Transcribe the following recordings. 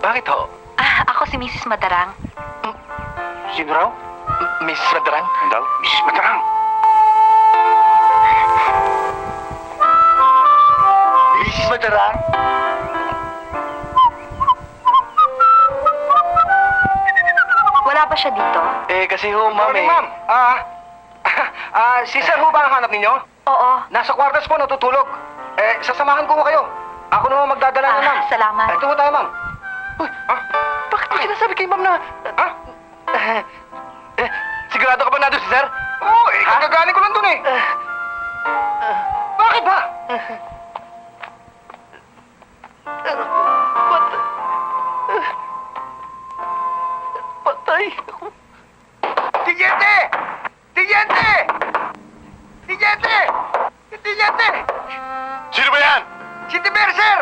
Bakit ho? Ako si Mrs. Madarang. Sino raw? Mrs. Madarang? Daw? Mrs. Madarang! Mrs. Madarang? Wala ba siya dito? Kasi ho, ma'am Morning, ma'am. Si Sir ho ba ang hanap ninyo? Oo. Nasa kwartos po, natutulog. Sasamahan ko kayo. Ako naman magdadala na, ma'am. Salamat. Ito ho tayo, ma'am. Uy, bakit mo sinasabi kay ma'am na... Ha? Sigurado ka ba na doon si sir? Oo, kagagaling ko lang dun eh. Bakit ba? Patay. Tiyente! Tiyente! Tiyente! Tiyente! Sino ba yan? Si Tiber, sir!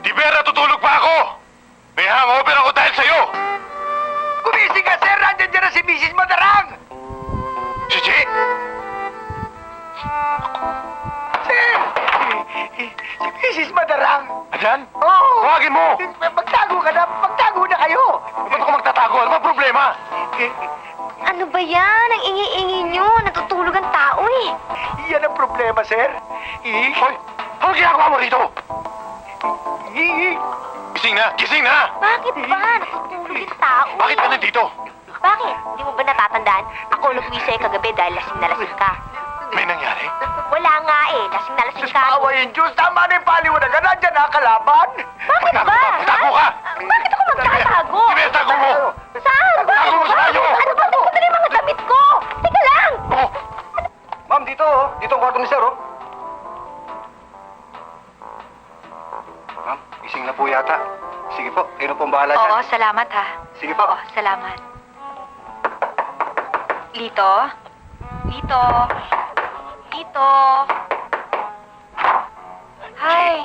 Tiber, natutulog pa ako! May hangover ako dahil sa'yo! Gumising ka, sir! Nandiyan dyan na si Mrs. Madarang! Chichi! Sir! Si Mrs. Madarang! Andyan? Oo! Tawagin mo! Magtago ka na! Magtago na kayo! Ba't ako magtatago? Ano ba problema? Ano ba yan? Ang ingi-ingi nyo. Natutulog ang tao eh. Yan ang problema, sir. Hoy! Ano ginagawa mo rito? Gising na! Gising na! Bakit ba? Natutulog yung tao. Bakit ka nandito? Bakit? Di mo ba natatandaan? Ako nag-uwi sa'yo kagabi dahil lasing na lasing ka. May nangyari? Wala nga eh. Lasing na lasing ka. Awa yung Diyos! Tama na yung paliwanagan! Nandiyan na kalaban! Bakit Magtago ba? ka! Magtago ka! Bakit ako magtatago? Tiber, tago mo! Saan? Tago mo sa banyo! Ano ba? Gusto na yung mga damit ko. Teka lang. Oh! Ma'am, dito oh. Dito ang kwarto ni sir oh. Ma'am, gising na po yata. Sige po, kayo na po ang bahala dyan. Oo, salamat ha. Sige po. Oo, salamat. Lito? Lito? Lito? Hi.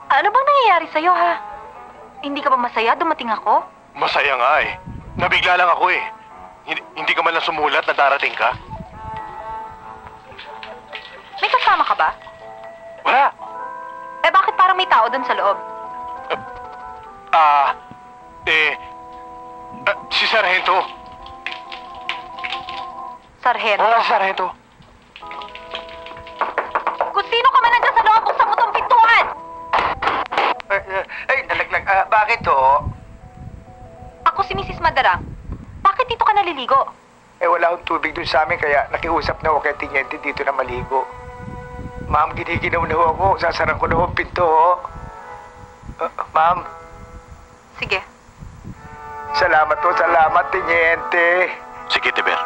Ano bang nangyayari sa'yo, ha? Hindi ka ba masaya? Dumating ako? Masaya nga eh. Nabigla lang ako eh. Hindi ka man lang sumulat na darating ka? May kasama ka ba? Wala. Bakit parang may tao doon sa loob? Si Sargento. Sargento? Oo, si Sargento. Kung sino ka man nandiyan sa loob, buksan mo tong pintuan! Nalaglag. Bakit to? Ako si Mrs. Madarang. Bakit dito ka naliligo? Wala akong tubig dun sa amin, kaya nakiusap na ako kay Tiniente dito na maligo. Ma'am, giniginaw na ho ako. Sasarang ko na ho ang pinto, ho. Ma'am, Sige. salamat, Tiniente. Sige, Tiber.